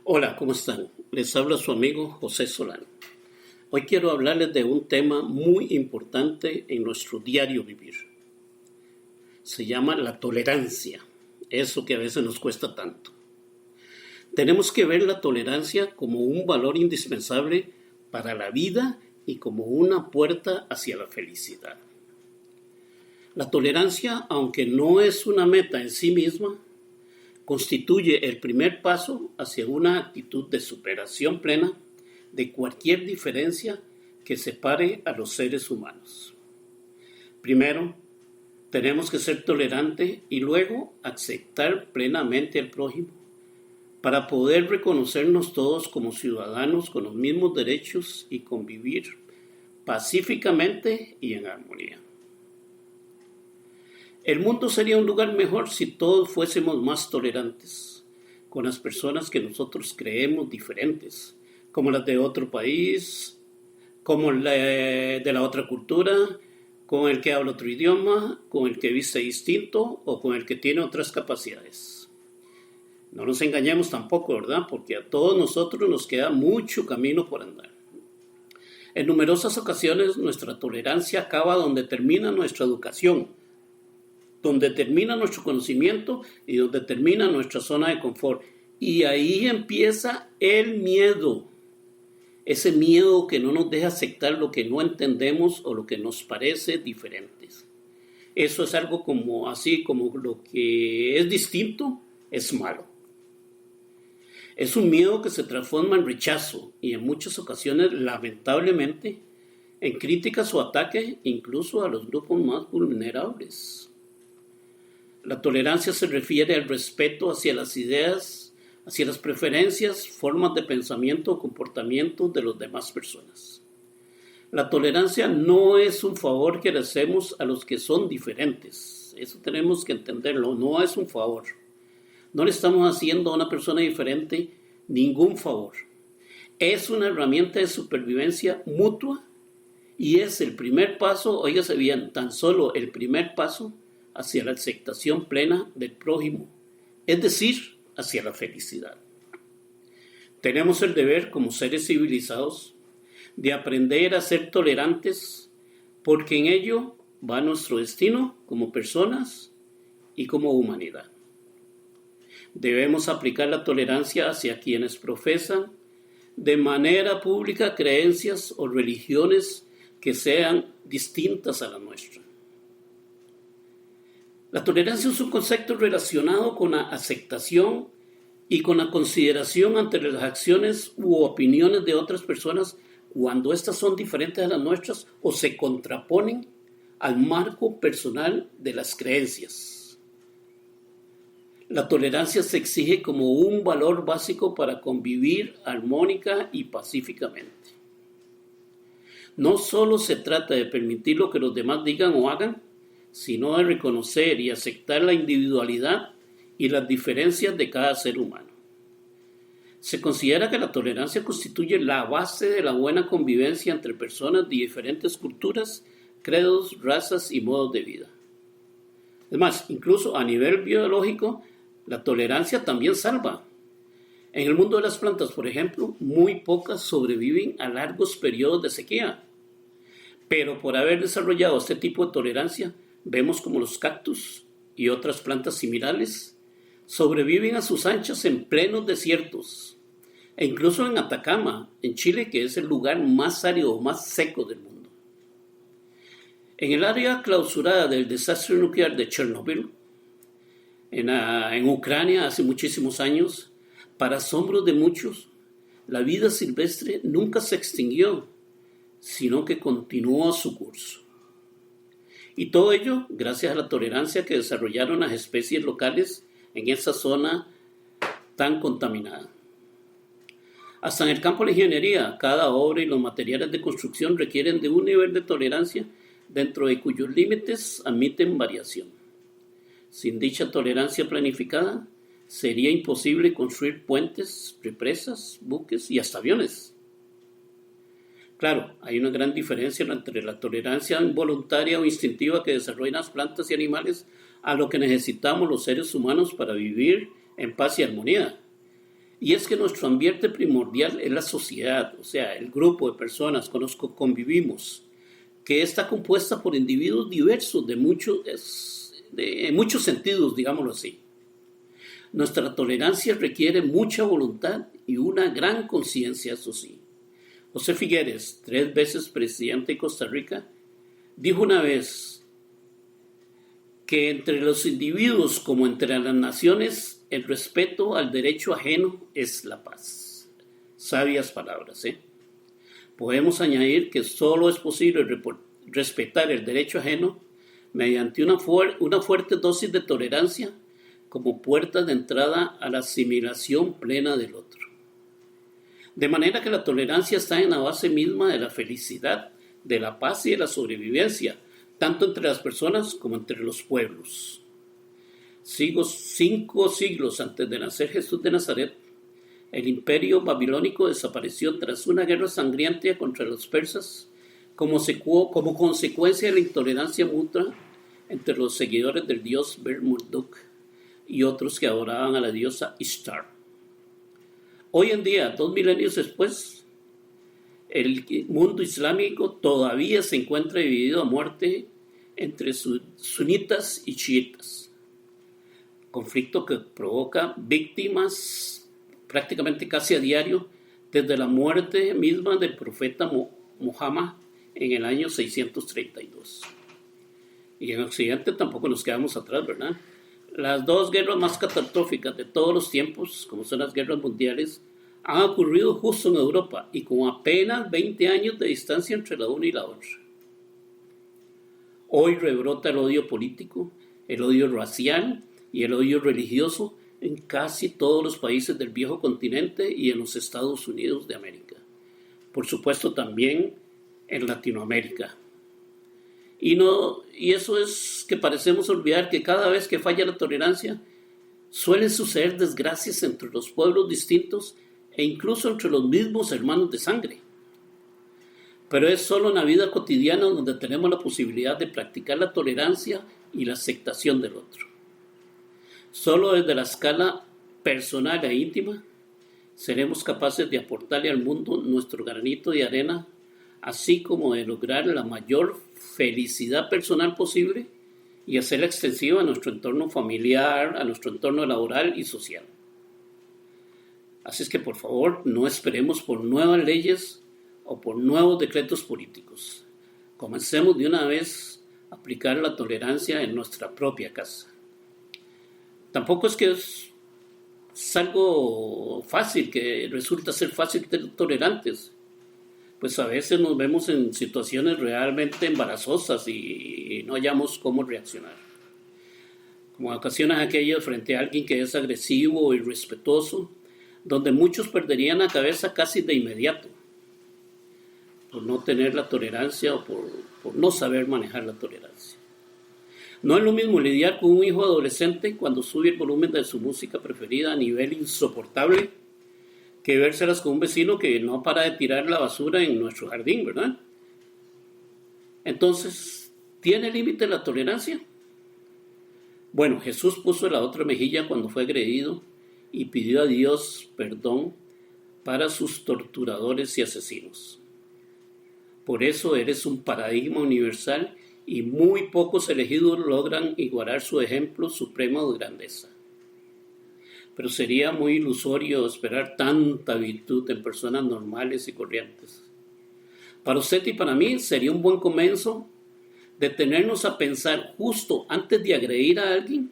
Hola, ¿cómo están? Les habla su amigo José Solano. Hoy quiero hablarles de un tema muy importante en nuestro diario vivir. Se llama la tolerancia, eso que a veces nos cuesta tanto. Tenemos que ver la tolerancia como un valor indispensable para la vida y como una puerta hacia la felicidad. La tolerancia, aunque no es una meta en sí misma, constituye el primer paso hacia una actitud de superación plena de cualquier diferencia que separe a los seres humanos. Primero, tenemos que ser tolerantes y luego aceptar plenamente al prójimo para poder reconocernos todos como ciudadanos con los mismos derechos y convivir pacíficamente y en armonía. El mundo sería un lugar mejor si todos fuésemos más tolerantes con las personas que nosotros creemos diferentes, como las de otro país, como de la otra cultura, con el que habla otro idioma, con el que viste distinto o con el que tiene otras capacidades. No nos engañemos tampoco, ¿verdad? Porque a todos nosotros nos queda mucho camino por andar. En numerosas ocasiones nuestra tolerancia acaba donde termina nuestra educación, donde termina nuestro conocimiento y donde termina nuestra zona de confort. Y ahí empieza el miedo. Ese miedo que no nos deja aceptar lo que no entendemos o lo que nos parece diferente. Eso es algo como así, como lo que es distinto es malo. Es un miedo que se transforma en rechazo y en muchas ocasiones, lamentablemente, en críticas o ataques incluso a los grupos más vulnerables. La tolerancia se refiere al respeto hacia las ideas, hacia las preferencias, formas de pensamiento o comportamiento de las demás personas. La tolerancia no es un favor que le hacemos a los que son diferentes. Eso tenemos que entenderlo, no es un favor. No le estamos haciendo a una persona diferente ningún favor. Es una herramienta de supervivencia mutua y es el primer paso, óigase bien, tan solo el primer paso hacia la aceptación plena del prójimo, es decir, hacia la felicidad. Tenemos el deber como seres civilizados de aprender a ser tolerantes porque en ello va nuestro destino como personas y como humanidad. Debemos aplicar la tolerancia hacia quienes profesan de manera pública creencias o religiones que sean distintas a la nuestra. La tolerancia es un concepto relacionado con la aceptación y con la consideración ante las acciones u opiniones de otras personas cuando éstas son diferentes a las nuestras o se contraponen al marco personal de las creencias. La tolerancia se exige como un valor básico para convivir armónica y pacíficamente. No solo se trata de permitir lo que los demás digan o hagan, sino de reconocer y aceptar la individualidad y las diferencias de cada ser humano. Se considera que la tolerancia constituye la base de la buena convivencia entre personas de diferentes culturas, credos, razas y modos de vida. Es más, incluso a nivel biológico, la tolerancia también salva. En el mundo de las plantas, por ejemplo, muy pocas sobreviven a largos periodos de sequía. Pero por haber desarrollado este tipo de tolerancia, vemos como los cactus y otras plantas similares sobreviven a sus anchas en plenos desiertos, e incluso en Atacama, en Chile, que es el lugar más árido, más seco del mundo. En el área clausurada del desastre nuclear de Chernobyl, en Ucrania hace muchísimos años, para asombro de muchos, la vida silvestre nunca se extinguió, sino que continuó su curso. Y todo ello gracias a la tolerancia que desarrollaron las especies locales en esa zona tan contaminada. Hasta en el campo de la ingeniería, cada obra y los materiales de construcción requieren de un nivel de tolerancia dentro de cuyos límites admiten variación. Sin dicha tolerancia planificada, sería imposible construir puentes, represas, buques y hasta aviones. Claro, hay una gran diferencia entre la tolerancia involuntaria o instintiva que desarrollan las plantas y animales a lo que necesitamos los seres humanos para vivir en paz y armonía. Y es que nuestro ambiente primordial es la sociedad, o sea, el grupo de personas con los que convivimos, que está compuesta por individuos diversos en muchos sentidos, digámoslo así. Nuestra tolerancia requiere mucha voluntad y una gran conciencia, eso sí. José Figueres, 3 veces presidente de Costa Rica, dijo una vez que entre los individuos como entre las naciones, el respeto al derecho ajeno es la paz. Sabias palabras, ¿eh? Podemos añadir que solo es posible respetar el derecho ajeno mediante una fuerte dosis de tolerancia como puerta de entrada a la asimilación plena del otro. De manera que la tolerancia está en la base misma de la felicidad, de la paz y de la sobrevivencia, tanto entre las personas como entre los pueblos. 5 siglos antes de nacer Jesús de Nazaret, el imperio babilónico desapareció tras una guerra sangrienta contra los persas como consecuencia de la intolerancia mutua entre los seguidores del dios Ber-Marduk y otros que adoraban a la diosa Ishtar. Hoy en día, 2 milenios después, el mundo islámico todavía se encuentra dividido a muerte entre sunitas y chiitas, conflicto que provoca víctimas prácticamente casi a diario desde la muerte misma del profeta Muhammad en el año 632. Y en Occidente tampoco nos quedamos atrás, ¿verdad? Las 2 guerras más catastróficas de todos los tiempos, como son las guerras mundiales, han ocurrido justo en Europa y con apenas 20 años de distancia entre la una y la otra. Hoy rebrota el odio político, el odio racial y el odio religioso en casi todos los países del viejo continente y en los Estados Unidos de América. Por supuesto también en Latinoamérica. Y eso es que parecemos olvidar que cada vez que falla la tolerancia, suelen suceder desgracias entre los pueblos distintos e incluso entre los mismos hermanos de sangre. Pero es solo en la vida cotidiana donde tenemos la posibilidad de practicar la tolerancia y la aceptación del otro. Solo desde la escala personal e íntima seremos capaces de aportarle al mundo nuestro granito de arena, así como de lograr la mayor felicidad personal posible y hacerla extensiva a nuestro entorno familiar, a nuestro entorno laboral y social. Así es que por favor no esperemos por nuevas leyes o por nuevos decretos políticos. Comencemos de una vez a aplicar la tolerancia en nuestra propia casa. Tampoco es que es algo fácil, que resulta ser fácil ser tolerantes. Pues a veces nos vemos en situaciones realmente embarazosas y no hallamos cómo reaccionar. Como ocasiones aquellas frente a alguien que es agresivo o irrespetuoso, donde muchos perderían la cabeza casi de inmediato, por no tener la tolerancia o por no saber manejar la tolerancia. No es lo mismo lidiar con un hijo adolescente cuando sube el volumen de su música preferida a nivel insoportable que vérselas con un vecino que no para de tirar la basura en nuestro jardín, ¿verdad? Entonces, ¿tiene límite la tolerancia? Bueno, Jesús puso la otra mejilla cuando fue agredido y pidió a Dios perdón para sus torturadores y asesinos. Por eso eres un paradigma universal y muy pocos elegidos logran igualar su ejemplo supremo de grandeza. Pero sería muy ilusorio esperar tanta virtud en personas normales y corrientes. Para usted y para mí sería un buen comienzo detenernos a pensar justo antes de agredir a alguien,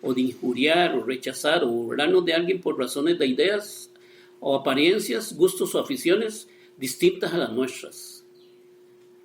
o de injuriar, o rechazar, o burlarnos de alguien por razones de ideas, o apariencias, gustos o aficiones distintas a las nuestras.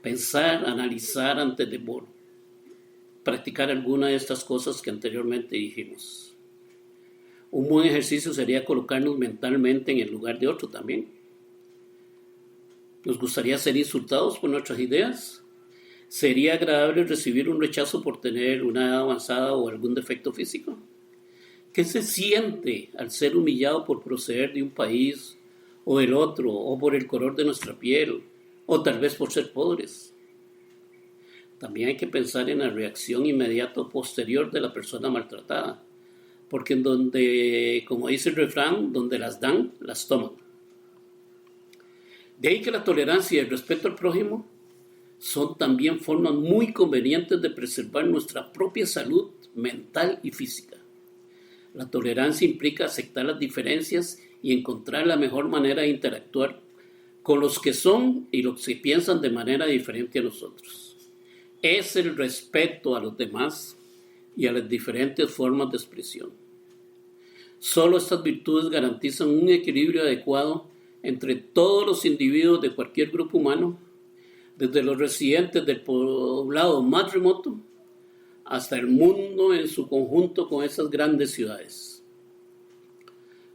Pensar, analizar antes de practicar alguna de estas cosas que anteriormente dijimos. Un buen ejercicio sería colocarnos mentalmente en el lugar de otro también. ¿Nos gustaría ser insultados por nuestras ideas? ¿Sería agradable recibir un rechazo por tener una edad avanzada o algún defecto físico? ¿Qué se siente al ser humillado por proceder de un país o del otro, o por el color de nuestra piel, o tal vez por ser pobres? También hay que pensar en la reacción inmediata o posterior de la persona maltratada, porque en donde, como dice el refrán, donde las dan, las toman. De ahí que la tolerancia y el respeto al prójimo son también formas muy convenientes de preservar nuestra propia salud mental y física. La tolerancia implica aceptar las diferencias y encontrar la mejor manera de interactuar con los que son y los que piensan de manera diferente a nosotros. Es el respeto a los demás y a las diferentes formas de expresión. Solo estas virtudes garantizan un equilibrio adecuado entre todos los individuos de cualquier grupo humano, desde los residentes del poblado más remoto hasta el mundo en su conjunto con esas grandes ciudades.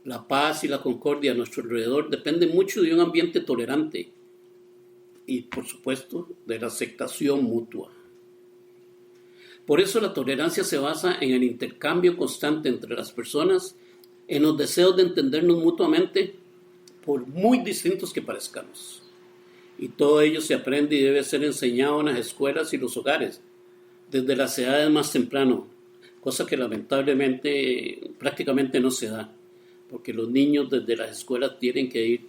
La paz y la concordia a nuestro alrededor dependen mucho de un ambiente tolerante y, por supuesto, de la aceptación mutua. Por eso la tolerancia se basa en el intercambio constante entre las personas, en los deseos de entendernos mutuamente, por muy distintos que parezcamos. Y todo ello se aprende y debe ser enseñado en las escuelas y los hogares, desde las edades más temprano, cosa que lamentablemente prácticamente no se da, porque los niños desde las escuelas tienen que ir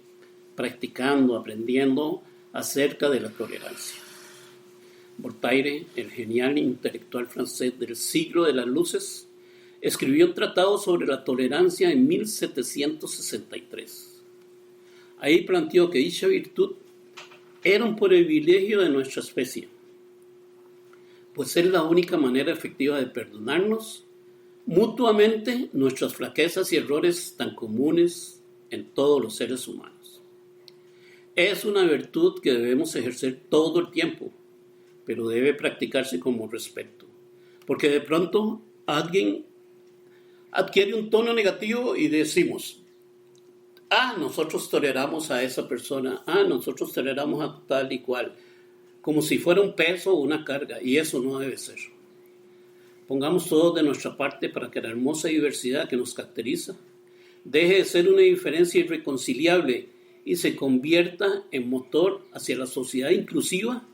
practicando, aprendiendo acerca de la tolerancia. Voltaire, el genial intelectual francés del siglo de las luces, escribió un tratado sobre la tolerancia en 1763. Ahí planteó que dicha virtud era un privilegio de nuestra especie, pues es la única manera efectiva de perdonarnos mutuamente nuestras flaquezas y errores tan comunes en todos los seres humanos. Es una virtud que debemos ejercer todo el tiempo, pero debe practicarse como respeto, porque de pronto alguien adquiere un tono negativo y decimos: nosotros toleramos a esa persona, nosotros toleramos a tal y cual, como si fuera un peso o una carga, y eso no debe ser. Pongamos todo de nuestra parte para que la hermosa diversidad que nos caracteriza deje de ser una diferencia irreconciliable y se convierta en motor hacia la sociedad inclusiva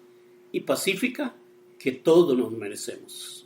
y pacífica que todos nos merecemos.